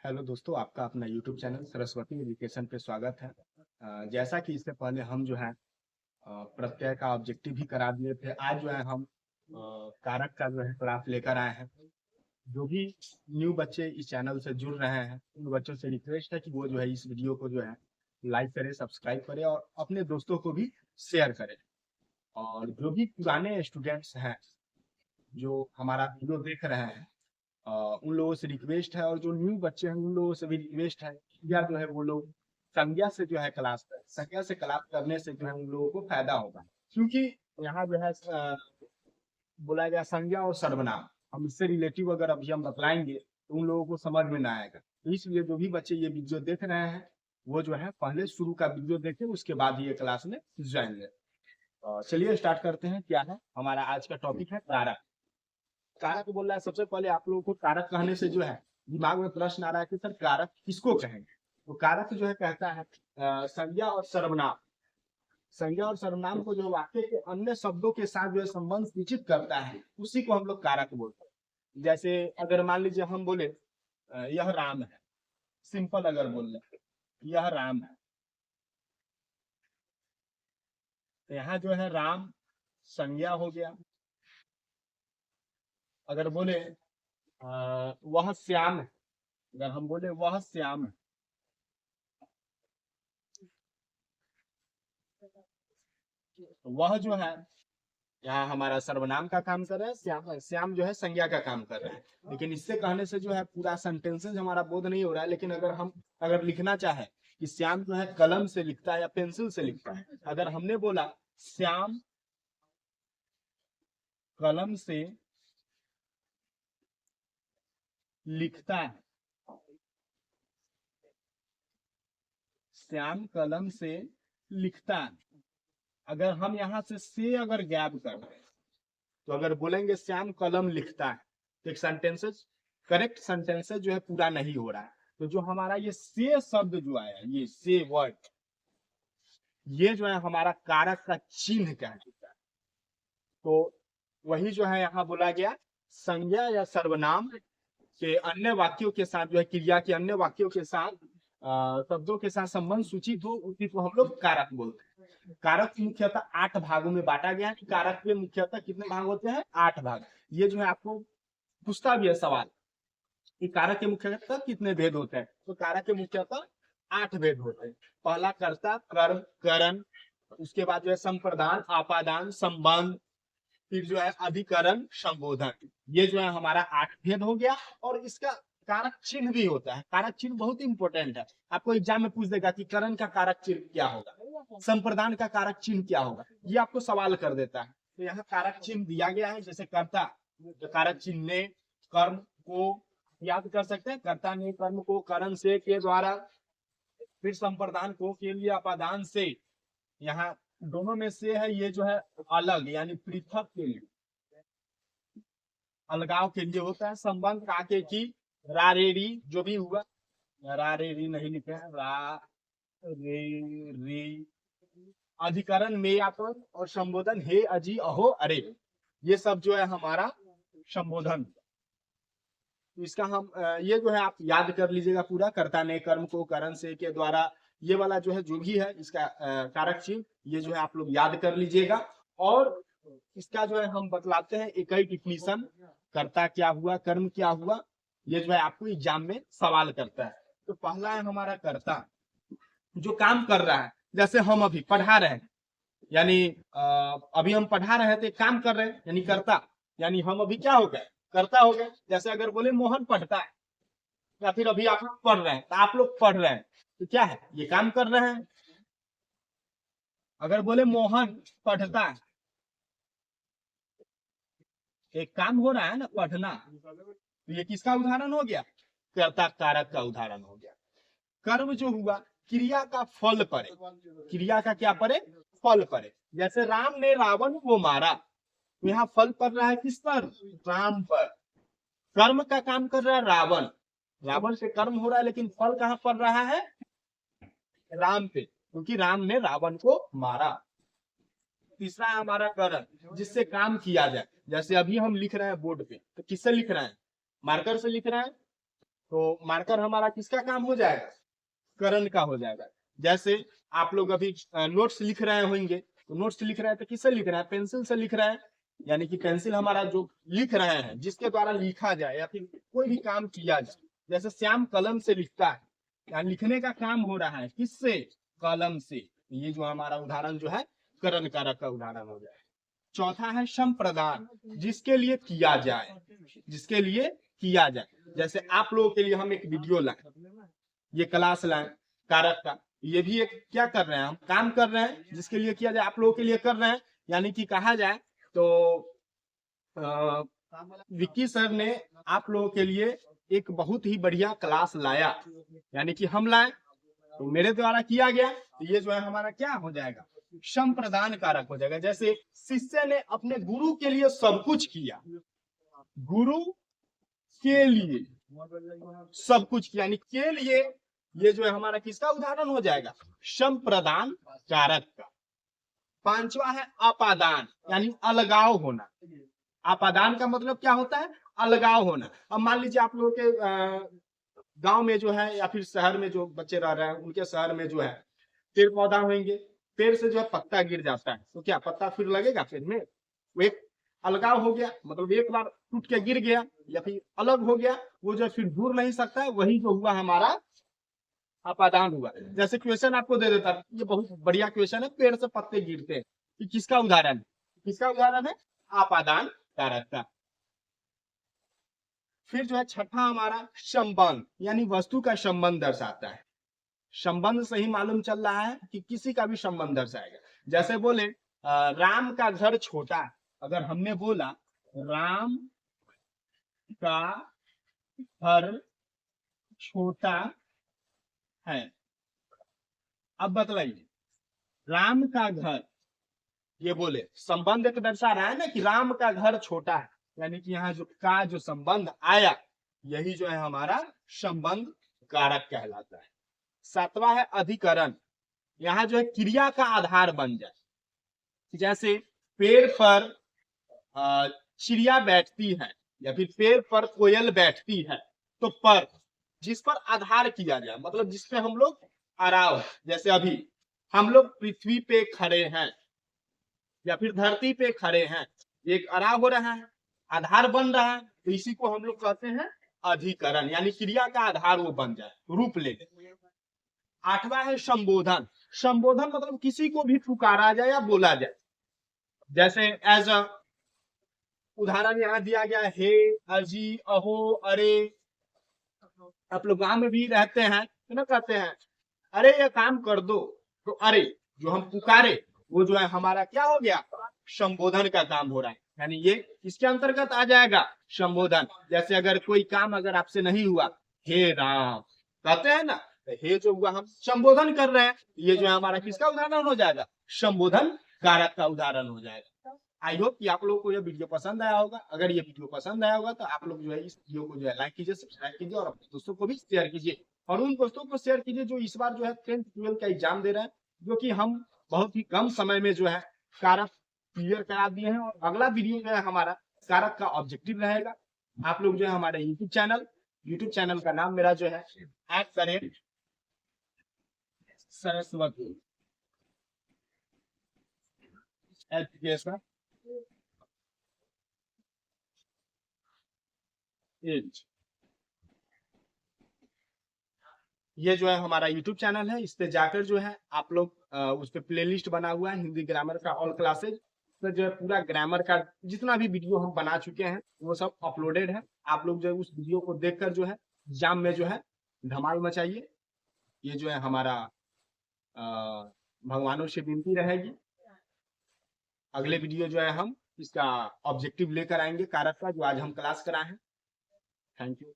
Hello दोस्तों, आपका अपना यूट्यूब चैनल सरस्वती एजुकेशन पे स्वागत है। जैसा कि इससे पहले हम जो है प्रत्यय का ऑब्जेक्टिव भी करा दिए थे। आज जो है हम कारक का जो है क्लास लेकर आए हैं। जो भी न्यू बच्चे इस चैनल से जुड़ रहे हैं उन बच्चों से रिक्वेस्ट है कि वो जो है इस वीडियो को जो है लाइक करें, सब्सक्राइब करें और अपने दोस्तों को भी शेयर करें। और जो भी पुराने स्टूडेंट्स हैं जो हमारा वीडियो देख रहे हैं, उन लोगों से रिक्वेस्ट है, और जो न्यू बच्चे हैं उन लोगों से भी रिक्वेस्ट है या जो है वो लोग संज्ञा से जो है क्लास करें। संज्ञा से क्लास करने से जो है उन लोगों को फायदा होगा, क्योंकि यहाँ जो है बोला गया संज्ञा और सर्वनाम, हम इससे रिलेटिव अगर अभी हम बतलाएंगे तो उन लोगों को समझ में ना आएगा। तो इसलिए जो भी बच्चे ये वीडियो देख रहे हैं वो जो है पहले शुरू का वीडियो देखें, उसके बाद ये क्लास में जाएंगे। चलिए स्टार्ट करते हैं। क्या है हमारा आज का टॉपिक है कारक। कारक बोल रहा है, सबसे पहले आप लोगों को कारक कहने से जो है दिमाग में प्रश्न आ रहा है कि सर कारक किसको कहेंगे। तो कारक जो है कहता है संज्ञा और सर्वनाम। संज्ञा और सर्वनाम को जो वाक्य के अन्य शब्दों के साथ जो है संबंध सूचित करता है उसी को हम लोग कारक बोलते हैं। जैसे अगर मान लीजिए हम बोले यह राम है, सिंपल अगर बोल रहे यह राम है, तो यहाँ जो है राम संज्ञा हो गया। अगर बोले वह श्याम है, अगर हम बोले वह श्याम है, तो वह जो है यहाँ हमारा सर्वनाम का काम कर रहा है, श्याम श्याम जो है संज्ञा का काम कर रहा है। लेकिन इससे कहने से जो है पूरा सेंटेंसेस हमारा बोध नहीं हो रहा है। लेकिन अगर लिखना चाहे कि श्याम जो है कलम से लिखता है या पेंसिल से लिखता है, अगर हमने बोला श्याम कलम से लिखता है, श्याम कलम से लिखता है, अगर हम यहाँ से अगर गैप कर रहे हैं तो अगर बोलेंगे श्याम कलम लिखता है तो एक सेंटेंसेस करेक्ट सेंटेंसेस जो है पूरा नहीं हो रहा है। तो जो हमारा ये से शब्द जो आया, ये से वर्ड, ये जो है हमारा कारक का चिन्ह कहलाता है। तो वही जो है यहाँ बोला गया संज्ञा या सर्वनाम के अन्य वाक्यों के साथ जो है क्रिया के अन्य वाक्यों के साथ शब्दों के साथ संबंध सूचित हो, उसी को हम लोग कारक बोलते हैं। कारक मुख्यतः 8 भागों में बांटा गया है। कारक के मुख्यतः कितने भाग होते हैं? 8 भाग। ये जो है आपको पूछता भी है सवाल कि कारक के मुख्यतः कितने भेद होते हैं। तो कारक के मुख्यतः 8 भेद होते हैं। पहला कर्ता, कर्म, करण, उसके बाद जो है संप्रदान, आपादान, संबंध, फिर जो है अधिकरण, संबोधन। ये जो है हमारा 8 भेद हो गया। और इसका कारक चिन्ह भी होता है। कारक चिन्ह बहुत इंपॉर्टेंट है। आपको एग्जाम में पूछ देगा कि करण का कारक चिन्ह क्या होगा, संप्रदान का कारक चिन्ह क्या होगा, ये आपको सवाल कर देता है। तो यहाँ कारक चिन्ह दिया गया है। जैसे कर्ता, कारक चिन्ह ने कर्म को याद कर सकते हैं, कर्ता ने कर्म को करण से के द्वारा, फिर संप्रदान को के लिए अपादान से, यहाँ दोनों में से है ये जो है अलग यानी पृथक के लिए, अलगाव के लिए होता है। संबंध काके की, रा रे री जो भी हुआ, रा रे री नहीं लिखे हैं, रा रे री। अधिकरण में आकर और संबोधन हे अजी अहो अरे, ये सब जो है हमारा संबोधन। तो इसका हम ये जो है आप याद कर लीजिएगा पूरा। कर्ता ने कर्म को करण से के द्वारा, ये वाला जो है जो भी है इसका कारक चिन्ह, ये जो है आप लोग याद कर लीजिएगा। और इसका जो है हम बतलाते हैं एक ही डिफिनीशन, कर्ता क्या हुआ, कर्म क्या हुआ, ये जो है आपको एग्जाम में सवाल करता है। तो पहला है हमारा कर्ता, जो काम कर रहा है। जैसे हम अभी पढ़ा रहे हैं, यानी अभी हम पढ़ा रहे थे, काम कर रहे हैं यानी कर्ता, यानी हम अभी क्या हो गए, कर्ता हो गए। जैसे अगर बोले मोहन पढ़ता है, या फिर अभी आप लोग पढ़ रहे हैं, तो आप लोग पढ़ रहे हैं तो क्या है, ये काम कर रहे हैं। अगर बोले मोहन पढ़ता है, एक काम हो रहा है ना, पढ़ना, तो ये किसका उदाहरण हो गया, कर्ता कारक का उदाहरण हो गया। कर्म जो हुआ क्रिया का फल पड़े, क्रिया का क्या पड़े, फल पड़े। जैसे राम ने रावण को मारा, तो यहाँ फल पड़ रहा है किस पर, राम पर। कर्म का काम कर रहा है रावण, रावण से कर्म हो रहा है, लेकिन फल कहाँ पड़ रहा है, राम पे, क्योंकि राम ने रावण को मारा। तीसरा है हमारा करण, जिससे काम किया जाए। जैसे अभी हम लिख रहे हैं बोर्ड पे, तो किससे लिख रहे हैं, मार्कर से लिख रहे हैं तो मार्कर हमारा किसका काम हो जाएगा, करण का हो जाएगा। जैसे आप लोग अभी नोट्स लिख रहे होंगे, तो नोट्स लिख रहे हैं तो किससे लिख रहे हैं, पेंसिल से लिख रहे हैं, यानी कि पेंसिल हमारा जो लिख रहे हैं, जिसके द्वारा लिखा जाए या फिर कोई भी काम किया जाए। जैसे श्याम कलम से लिखता है, यानी लिखने का काम हो रहा है किससे, कलम से। ये जो हमारा उदाहरण जो है करण कारक का उदाहरण हो जाए। चौथा है संप्रदान, जिसके लिए किया जाए, जिसके लिए किया जाए। जैसे आप लोगों के लिए हम एक वीडियो लाए, ये क्लास लाए कारक का, ये भी एक क्या कर रहे हैं, हम काम कर रहे हैं जिसके लिए किया जाए, आप लोगों के लिए कर रहे हैं। यानी कि कहा जाए तो विक्की सर ने आप लोगों के लिए एक बहुत ही बढ़िया क्लास लाया, यानी कि हम लाए तो मेरे द्वारा किया गया, तो ये जो है हमारा क्या हो जाएगा, संप्रदान कारक हो जाएगा। जैसे शिष्य ने अपने गुरु के लिए सब कुछ किया, गुरु के लिए सब कुछ किया, यानी के लिए, ये जो है हमारा किसका उदाहरण हो जाएगा, संप्रदान कारक का। पांचवा है अपादान, यानी अलगाव होना। अपादान का मतलब क्या होता है, अलगाव होना। अब मान लीजिए आप लोगों के गांव में जो है या फिर शहर में जो बच्चे रह रहे हैं, उनके शहर में जो है पेड़ पौधा होंगे, पेड़ से जो है पत्ता गिर जाता है, तो क्या पत्ता फिर लगेगा पेड़ में, वो एक अलगाव हो गया, मतलब एक बार टूट के गिर गया या फिर अलग हो गया, वो जो फिर जुड़ नहीं सकता है, वही जो हुआ हमारा अपादान हुआ। जैसे क्वेश्चन आपको दे देता है, ये बहुत बढ़िया क्वेश्चन है, पेड़ से पत्ते गिरते हैं, ये किसका उदाहरण है, किसका उदाहरण है, अपादान कारक का। फिर जो है छठा हमारा संबंध, यानी वस्तु का संबंध दर्शाता है। संबंध से ही मालूम चल रहा है कि किसी का भी संबंध दर्शाएगा। जैसे बोले राम का घर छोटा है, अगर हमने बोला राम का घर छोटा है, अब बतलाइए राम का घर, ये बोले संबंध एक दर्शा रहा है ना कि राम का घर छोटा है, यानी कि यहाँ जो का जो संबंध आया, यही जो है हमारा संबंध कारक कहलाता है। सातवां है अधिकरण, यहाँ जो है क्रिया का आधार बन जाए। जैसे पेड़ पर चिड़िया बैठती है या फिर पेड़ पर कोयल बैठती है, तो पर जिस पर आधार किया जाए, मतलब जिसपे हम लोग आराव, जैसे अभी हम लोग पृथ्वी पे खड़े हैं या फिर धरती पे खड़े हैं, एक आराव हो रहा है, आधार बन रहा है, तो इसी को हम लोग कहते हैं अधिकरण, यानी क्रिया का आधार वो बन जाए, रूप ले। आठवां है संबोधन, संबोधन मतलब किसी को भी पुकारा जाए या बोला जाए। जैसे एज अ उदाहरण यहाँ दिया गया, हे, अजी, अहो, अरे। आप लोग गांव में भी रहते हैं तो ना कहते हैं अरे ये काम कर दो, तो अरे जो हम पुकारे वो जो है हमारा क्या हो गया, संबोधन का काम हो रहा है, यानी ये इसके अंतर्गत आ जाएगा संबोधन। जैसे अगर कोई काम अगर आपसे नहीं हुआ, हे राम कहते हैं ना, तो हे जो हुआ हम संबोधन कर रहे हैं, ये जो है हमारा किसका उदाहरण हो जाएगा, संबोधन कारक का उदाहरण हो जाएगा। आई होप कि आप लोगों को ये वीडियो पसंद आया होगा। अगर ये वीडियो पसंद आया होगा तो आप लोग जो है इस वीडियो को जो है लाइक कीजिए, सब्सक्राइब कीजिए और अपने दोस्तों को भी शेयर कीजिए, और उन दोस्तों को शेयर कीजिए जो इस बार जो है 10th 12th का एग्जाम दे रहे हैं, जो कि हम बहुत ही कम समय में जो है कारक क्लियर करा दिए हैं। और अगला वीडियो जो है हमारा कारक का ऑब्जेक्टिव रहेगा। आप लोग जो है हमारे यूट्यूब चैनल का नाम मेरा जो है @सरस्वती एजुकेशन एज, ये जो है हमारा यूट्यूब चैनल है। इस पे जाकर जो है आप लोग उस पे प्लेलिस्ट बना हुआ है हिंदी ग्रामर का ऑल क्लासेज, तो जो है पूरा ग्रामर का जितना भी वीडियो हम बना चुके हैं वो सब अपलोडेड है। आप लोग जो है उस वीडियो को देखकर जो है एग्जाम में जो है धमाल मचाइए। ये जो है हमारा भगवानों से विनती रहेगी, अगले वीडियो जो है हम इसका ऑब्जेक्टिव लेकर आएंगे कारक का, जो आज हम क्लास कराए हैं। Thank you.